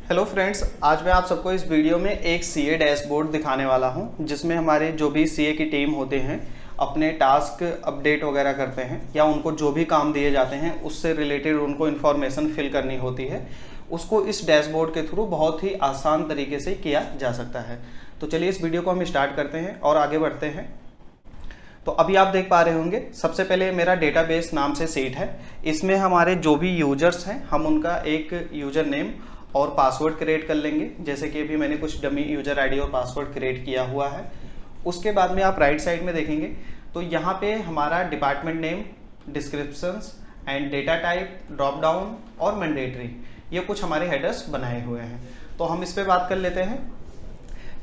Hello friends, आज मैं आप सबको इस वीडियो में एक सीए डैशबोर्ड दिखाने वाला हूं, जिसमें हमारे जो भी सीए की टीम होते हैं अपने टास्क अपडेट वगैरह करते हैं या उनको जो भी काम दिए जाते हैं उससे रिलेटेड उनको इन्फॉर्मेशन फिल करनी होती है। उसको इस डैशबोर्ड के थ्रू बहुत ही आसान तरीके से किया जा सकता है। तो चलिए इस वीडियो को हम स्टार्ट करते हैं और आगे बढ़ते हैं। तो अभी आप देख पा रहे होंगे, सबसे पहले मेरा डेटाबेस नाम से सीट है। इसमें हमारे जो भी यूजर्स हैं हम उनका एक यूजर नेम और पासवर्ड क्रिएट कर लेंगे। जैसे कि अभी मैंने कुछ डमी यूजर आईडी और पासवर्ड क्रिएट किया हुआ है। उसके बाद में आप राइट साइड में देखेंगे तो यहाँ पे हमारा department name, descriptions and data type, drop down और मैंडेटरी, ये कुछ हमारे हेडर्स बनाए हुए हैं। तो हम इस पर बात कर लेते हैं।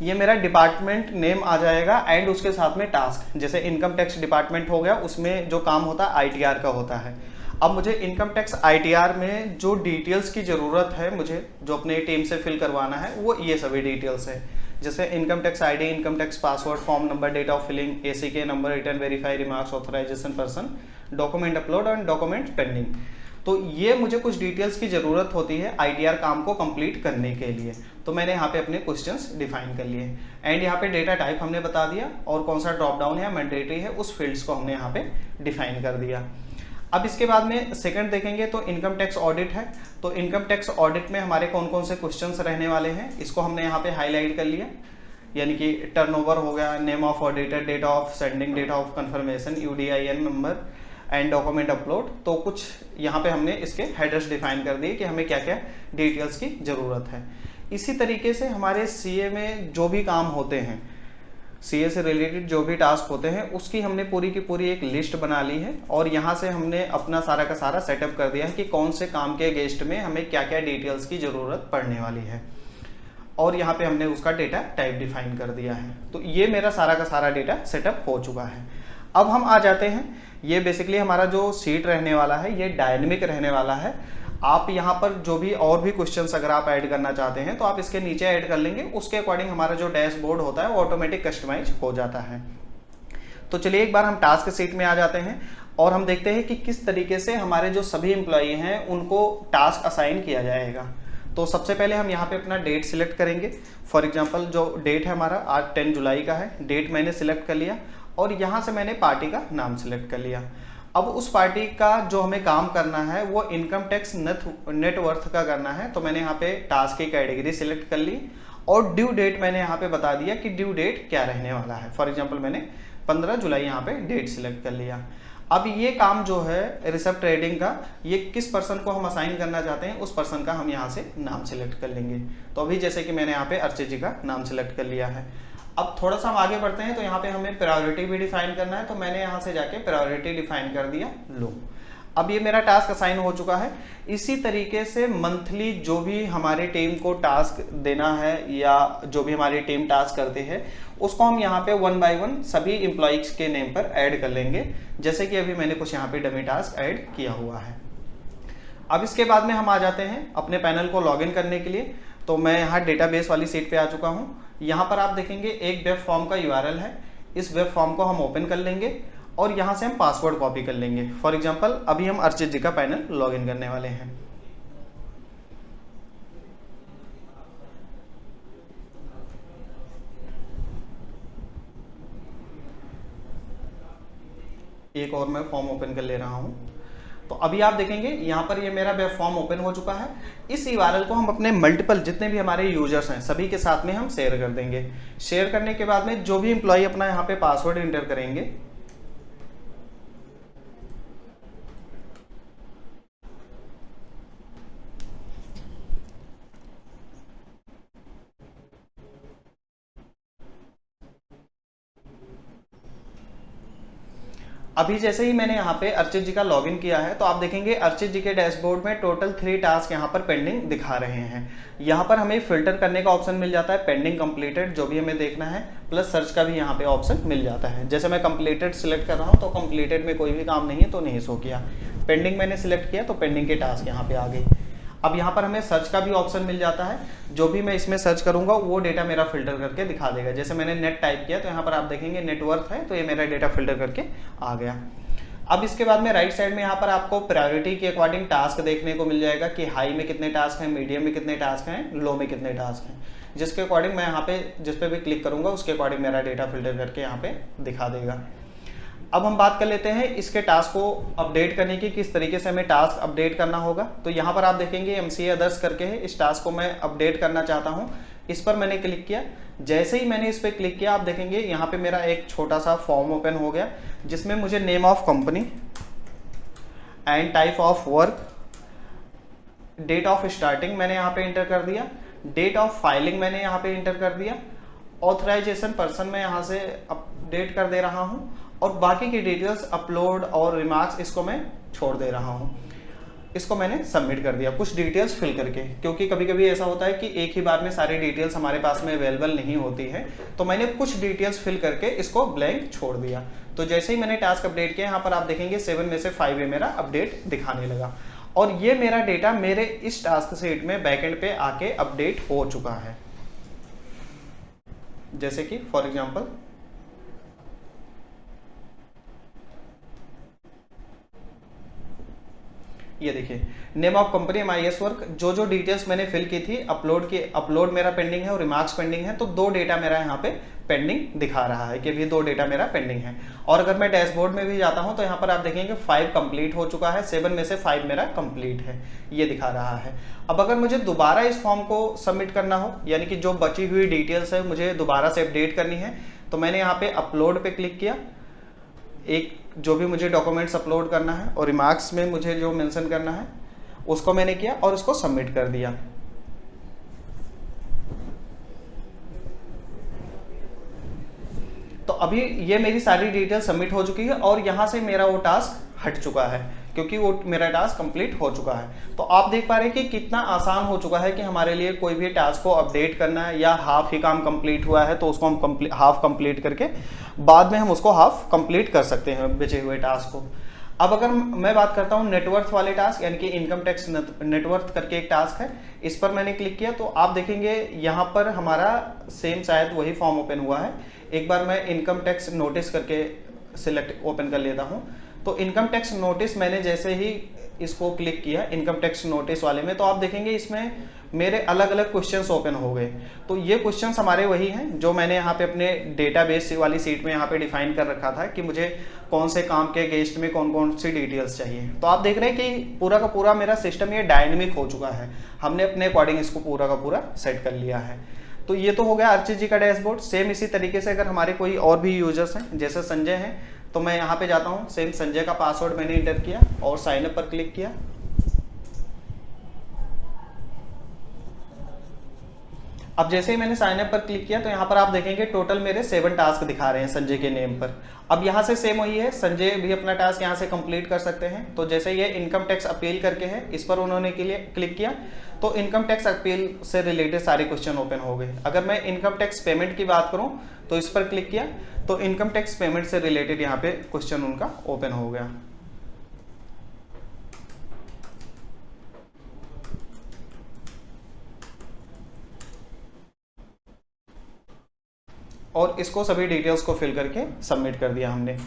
ये मेरा डिपार्टमेंट नेम आ जाएगा एंड उसके साथ में टास्क, जैसे इनकम टैक्स डिपार्टमेंट हो गया, उसमें जो काम होता है आईटीआर का होता है। अब मुझे इनकम टैक्स आईटीआर में जो डिटेल्स की ज़रूरत है, मुझे जो अपने टीम से फिल करवाना है, वो ये सभी डिटेल्स है। जैसे income tax ID, income tax password, form number, date of filing, ACK number, return verify, remarks, authorization person, document upload and document pending. तो ये मुझे कुछ डिटेल्स की ज़रूरत होती है आईटीआर काम को कंप्लीट करने के लिए। तो मैंने यहाँ पे अपने क्वेश्चंस डिफाइन कर लिए एंड यहाँ पे डेटा टाइप हमने बता दिया और कौन सा ड्रॉप डाउन है, मैंडेटरी है, उस फील्ड्स को हमने यहाँ पे डिफाइन कर दिया। अब इसके बाद में सेकंड देखेंगे तो इनकम टैक्स ऑडिट है। तो इनकम टैक्स ऑडिट में हमारे कौन कौन से क्वेश्चंस रहने वाले हैं, इसको हमने यहाँ पे हाईलाइट कर लिया। यानी कि टर्नओवर हो गया, name of auditor, date of sending, date of confirmation, UDIN number and document upload. तो कुछ यहाँ पे हमने इसके हेडर्स डिफाइन कर दिए कि हमें क्या क्या डिटेल्स की ज़रूरत है। इसी तरीके से हमारे सीए में जो भी काम होते हैं, सीए से रिलेटेड जो भी टास्क होते हैं, उसकी हमने पूरी की पूरी एक लिस्ट बना ली है और यहाँ से हमने अपना सारा का सारा सेटअप कर दिया है कि कौन से काम के अगेंस्ट में हमें क्या क्या डिटेल्स की ज़रूरत पड़ने वाली है और यहाँ पे हमने उसका डेटा टाइप डिफाइन कर दिया है। तो ये मेरा सारा का सारा डेटा सेटअप हो चुका है। अब हम आ जाते हैं, ये बेसिकली हमारा जो सीट रहने वाला है ये डायनेमिक रहने वाला है। आप यहाँ पर जो भी और भी क्वेश्चंस अगर आप ऐड करना चाहते हैं तो आप इसके नीचे ऐड कर लेंगे, उसके अकॉर्डिंग हमारा जो डैशबोर्ड होता है वो ऑटोमेटिक कस्टमाइज हो जाता है। तो चलिए एक बार हम टास्क सीट में आ जाते हैं और हम देखते हैं कि किस तरीके से हमारे जो सभी एम्प्लॉई हैं उनको टास्क असाइन किया जाएगा। तो सबसे पहले हम यहाँ पे अपना डेट सिलेक्ट करेंगे। फॉर एग्जाम्पल जो डेट है हमारा आज 10 जुलाई का है, डेट मैंने सिलेक्ट कर लिया और यहाँ से मैंने पार्टी का नाम सिलेक्ट कर लिया। अब उस पार्टी का जो हमें काम करना है वो इनकम टैक्स नेटवर्थ का करना है। तो मैंने यहाँ पे टास्क की कैटेगरी सिलेक्ट कर ली और ड्यू डेट मैंने यहाँ पे बता दिया कि ड्यू डेट क्या रहने वाला है। फॉर एग्जांपल मैंने 15 जुलाई यहाँ पे डेट सिलेक्ट कर लिया। अब ये काम जो है रिसिप्ट ट्रेडिंग का, ये किस पर्सन को हम असाइन करना चाहते हैं, उस पर्सन का हम यहाँ से नाम सिलेक्ट कर लेंगे। तो अभी जैसे कि मैंने यहाँ पे अर्चित जी का नाम सिलेक्ट कर लिया है। अब थोड़ा सा हम आगे बढ़ते हैं तो यहाँ पे हमें प्रायोरिटी भी डिफाइन करना है। तो मैंने यहाँ से जाके प्रायोरिटी डिफाइन कर दिया लो। अब ये मेरा टास्क असाइन हो चुका है। इसी तरीके से मंथली जो भी हमारी टीम को टास्क देना है या जो भी हमारी टीम टास्क करते हैं उसको हम यहाँ पे 1 बाय 1 सभी एम्प्लॉइज के नेम पर ऐड कर लेंगे। जैसे कि अभी मैंने कुछ यहाँ पे डमी टास्क ऐड किया हुआ है। अब इसके बाद में हम आ जाते हैं अपने पैनल को लॉगिन करने के लिए। तो मैं यहाँ डेटाबेस वाली सीट पे आ चुका हूँ। यहाँ पर आप देखेंगे एक वेब फॉर्म का यूआरएल है। इस वेब फॉर्म को हम ओपन कर लेंगे और यहाँ से हम पासवर्ड कॉपी कर लेंगे। फॉर एग्जांपल अभी हम अर्चित जी का पैनल लॉगिन करने वाले हैं। एक और मैं फॉर्म ओपन कर ले रहा हूँ। तो अभी आप देखेंगे यहाँ पर ये मेरा वेब फॉर्म ओपन हो चुका है। इस यूआरएल को हम अपने मल्टीपल जितने भी हमारे यूजर्स हैं सभी के साथ में हम शेयर कर देंगे। शेयर करने के बाद में जो भी एम्प्लॉय अपना यहाँ पे पासवर्ड एंटर करेंगे, अभी जैसे ही मैंने यहाँ पे अर्चित जी का लॉगिन किया है तो आप देखेंगे अर्चित जी के डैशबोर्ड में टोटल 3 टास्क यहाँ पर पेंडिंग दिखा रहे हैं। यहाँ पर हमें फिल्टर करने का ऑप्शन मिल जाता है, पेंडिंग कंप्लीटेड जो भी हमें देखना है, प्लस सर्च का भी यहाँ पे ऑप्शन मिल जाता है। जैसे मैं कंप्लीटेड सिलेक्ट कर रहा हूँ तो कंप्लीटेड में कोई भी काम नहीं है तो नहीं शो किया। पेंडिंग मैंने सिलेक्ट किया तो पेंडिंग के टास्क यहाँ पे आ गई। अब यहाँ पर हमें सर्च का भी ऑप्शन मिल जाता है। जो भी मैं इसमें सर्च करूंगा वो डेटा मेरा फिल्टर करके दिखा देगा। जैसे मैंने नेट टाइप किया तो यहाँ पर आप देखेंगे नेटवर्थ है तो ये मेरा डेटा फिल्टर करके आ गया। अब इसके बाद में राइट साइड में यहाँ पर आपको प्रायोरिटी के अकॉर्डिंग टास्क देखने को मिल जाएगा कि हाई में कितने टास्क हैं, मीडियम में कितने टास्क हैं, लो में कितने टास्क हैं, जिसके अकॉर्डिंग मैं यहाँ पे जिस पे भी क्लिक करूंगा उसके अकॉर्डिंग मेरा डेटा फिल्टर करके यहाँ पे दिखा देगा। अब हम बात कर लेते हैं इसके टास्क को अपडेट करने की, किस तरीके से हमें टास्क अपडेट करना होगा। तो यहाँ पर आप देखेंगे MCA अदर्स करके है, इस टास्क को मैं अपडेट करना चाहता हूँ, इस पर मैंने क्लिक किया। जैसे ही मैंने इस पर क्लिक किया आप देखेंगे यहाँ पे मेरा एक छोटा सा फॉर्म ओपन हो गया, जिसमें मुझे name of company and type of work, date of starting मैंने यहाँ पे इंटर कर दिया, डेट ऑफ फाइलिंग मैंने यहाँ पे इंटर कर दिया, ऑथराइजेशन पर्सन मैं यहाँ से अपडेट कर दे रहा हूँ, और बाकी की डिटेल्स अपलोड और रिमार्क्स इसको मैं छोड़ दे रहा हूँ। इसको मैंने सबमिट कर दिया कुछ डिटेल्स फिल करके, क्योंकि कभी कभी ऐसा होता है कि एक ही बार में सारी डिटेल्स हमारे पास में अवेलेबल नहीं होती है, तो मैंने कुछ डिटेल्स फिल करके इसको ब्लैंक छोड़ दिया। तो जैसे ही मैंने टास्क अपडेट किया, यहाँ पर आप देखेंगे 7 में से 5 में मेरा अपडेट दिखाने लगा, और ये मेरा डेटा मेरे इस टास्क सेट में बैकएंड पे आके अपडेट हो चुका है। जैसे कि फॉर एग्जांपल ये देखिए, name of company MIS work, जो डिटेल्स मैंने फिल की थी अपलोड मेरा पेंडिंग है और रिमार्क्स पेंडिंग है, तो 2 डेटा मेरा यहाँ पे पेंडिंग दिखा रहा है कि अभी 2 डेटा मेरा पेंडिंग है। और अगर मैं डैशबोर्ड में भी जाता हूँ तो यहाँ पर आप देखेंगे 5 कंप्लीट हो चुका है, 7 में से 5 मेरा कंप्लीट है, ये दिखा रहा है। अब अगर मुझे दोबारा इस फॉर्म को सबमिट करना हो, यानी कि जो बची हुई डिटेल्स है मुझे दोबारा से अपडेट करनी है, तो मैंने यहाँ पे अपलोड पे क्लिक किया, एक जो भी मुझे डॉक्यूमेंट्स अपलोड करना है और रिमार्क्स में मुझे जो मेंशन करना है उसको मैंने किया और इसको सबमिट कर दिया। तो अभी ये मेरी सारी डिटेल सबमिट हो चुकी है और यहाँ से मेरा वो टास्क हट चुका है, क्योंकि वो मेरा टास्क कंप्लीट हो चुका है। तो आप देख पा रहे हैं कि कितना आसान हो चुका है कि हमारे लिए कोई भी टास्क को अपडेट करना है, या हाफ ही काम कंप्लीट हुआ है तो उसको हम हाफ कंप्लीट करके बाद में हम उसको हाफ कंप्लीट कर सकते हैं बचे हुए टास्क को। अब अगर मैं बात करता हूँ नेटवर्थ वाले टास्क, यानी कि इनकम टैक्स नेटवर्थ करके एक टास्क है, इस पर मैंने क्लिक किया तो आप देखेंगे यहाँ पर हमारा सेम शायद वही फॉर्म ओपन हुआ है। एक बार मैं इनकम टैक्स नोटिस करके सिलेक्ट ओपन कर लेता हूँ। तो इनकम टैक्स नोटिस मैंने जैसे ही इसको क्लिक किया इनकम टैक्स नोटिस वाले में, तो आप देखेंगे इसमें मेरे अलग अलग क्वेश्चंस ओपन हो गए। तो ये क्वेश्चंस हमारे वही हैं जो मैंने यहाँ पे अपने डेटाबेस वाली सीट में यहाँ पे डिफाइन कर रखा था कि मुझे कौन से काम के गेस्ट में कौन कौन सी डिटेल्स चाहिए। तो आप देख रहे हैं कि पूरा का पूरा मेरा सिस्टम ये डायनेमिक हो चुका है, हमने अपने अकॉर्डिंग इसको पूरा का पूरा सेट कर लिया है। तो ये तो हो गया अर्चित जी का डैशबोर्ड। सेम इसी तरीके से अगर हमारे कोई और भी यूजर्स हैं, जैसे संजय हैं, तो मैं यहाँ पे जाता हूँ, सेम संजय का पासवर्ड मैंने इंटर किया और साइन अप पर क्लिक किया। अब जैसे ही मैंने साइन अप पर क्लिक किया तो यहाँ पर आप देखेंगे टोटल मेरे 7 टास्क दिखा रहे हैं संजय के नेम पर। अब यहाँ से सेम वही है, संजय भी अपना टास्क यहाँ से कंप्लीट कर सकते हैं। तो जैसे ये इनकम टैक्स अपील करके है, इस पर उन्होंने के लिए क्लिक किया तो इनकम टैक्स अपील से रिलेटेड सारे क्वेश्चन ओपन हो गए। अगर मैं इनकम टैक्स पेमेंट की बात करूँ तो इस पर क्लिक किया तो इनकम टैक्स पेमेंट से रिलेटेड यहाँ पे क्वेश्चन उनका ओपन हो गया। और इसको सभी डिटेल्स को फिल करके सबमिट कर दिया हमने।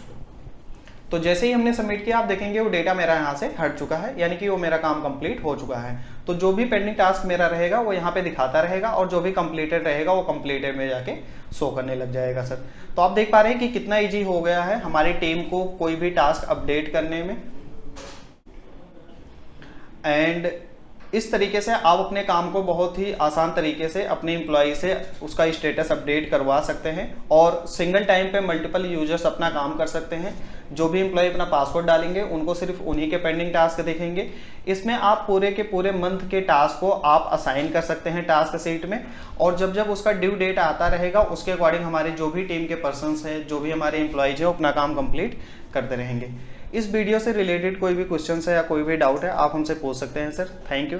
तो जैसे ही हमने सबमिट किया आप देखेंगे वो डेटा मेरा यहाँ से हट चुका है, यानी कि वो मेरा काम कंप्लीट हो चुका है। तो जो भी पेंडिंग टास्क मेरा रहेगा वो यहाँ पे दिखाता रहेगा और जो भी कंप्लीटेड रहेगा वो कंप्लीटेड में जाके शो करने लग जाएगा सर। तो आप देख पा रहे हैं कि कितना ईजी हो गया है हमारी टीम को कोई भी टास्क अपडेट करने में। एंड इस तरीके से आप अपने काम को बहुत ही आसान तरीके से अपने एम्प्लॉय से उसका स्टेटस अपडेट करवा सकते हैं और सिंगल टाइम पे मल्टीपल यूजर्स अपना काम कर सकते हैं। जो भी एम्प्लॉय अपना पासवर्ड डालेंगे उनको सिर्फ उन्हीं के पेंडिंग टास्क दिखेंगे। इसमें आप पूरे के पूरे मंथ के टास्क को आप असाइन कर सकते हैं टास्क शीट में, और जब जब उसका ड्यू डेट आता रहेगा उसके अकॉर्डिंग हमारे जो भी टीम के पर्सनस हैं, जो भी हमारे एम्प्लॉयज हैं, वो अपना काम कंप्लीट करते रहेंगे। इस वीडियो से रिलेटेड कोई भी क्वेश्चन है या कोई भी डाउट है आप हमसे पूछ सकते हैं सर। Thank you.